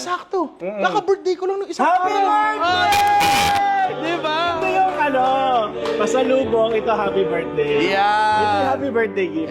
sakto. Naka-birthday ko lang nung isang Happy araw. birthday! Di ba? Ito yung pasalubong. Ito, happy birthday. Yeah. Ito yung happy birthday gift.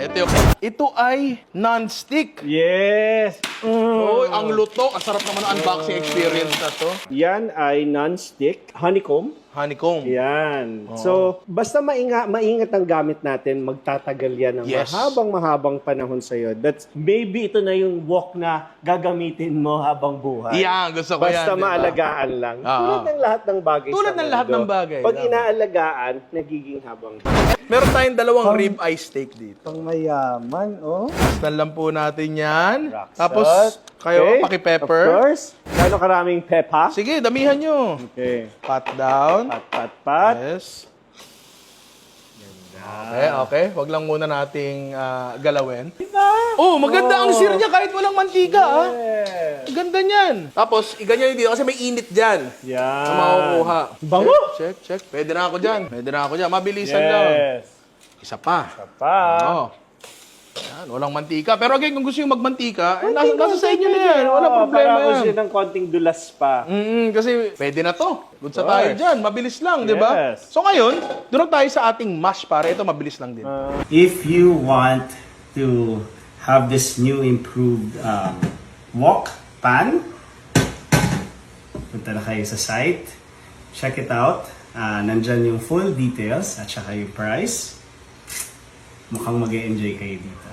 Ito ay non-stick. Yes! Oy, ang luto. Ang sarap naman ang unboxing experience na to. Yan ay non-stick honeycomb. Honeycomb. Yan. So, basta maingat ang gamit natin, magtatagal yan ng Yes. mahabang panahon sa'yo. That's, maybe ito na yung wok na gagamitin mo habang buhay. Yan, gusto ko yan. Basta diba? maalagaan lang. Oo. Tulad ng lahat ng bagay Tulad sa ng lahat mundo. ng bagay. Pag Tama. inaalagaan, nagiging habang Meron tayong dalawang rib eye steak dito. pang mayaman, oh. Tastan lang po natin yan. Rock Tapos, salt. kayo, Okay. paki-pepper. Of course. Gano'ng karaming pepa? Sige, damihan nyo. Okay. Pat down. Pat. Yes. Okay. Wag lang muna nating galawin. Oh, maganda ang sear niya kahit walang mantika. Yeah. Ganda niyan. Tapos, iganyan yung dito kasi may init dyan. Yan. Na makukuha. Bango! Check. Pwede na ako dyan. Mabilisan lang. Yes. Isa pa. Pa. Oo. Yan, walang mantika. Pero again, kung gusto yung magmantika, nasa sa inyo na yan. Wala problema Para yan. siya ng konting dulas pa. Kasi pwede na to. Good sa Of tayo course. dyan. Mabilis lang, di ba? Yes. So ngayon, doon tayo sa ating mash para ito mabilis lang din. If you want to have this new improved wok pan, punta na kayo sa site, check it out. Nandyan yung full details at saka yung price. Mukhang mag-e-enjoy kayo dito.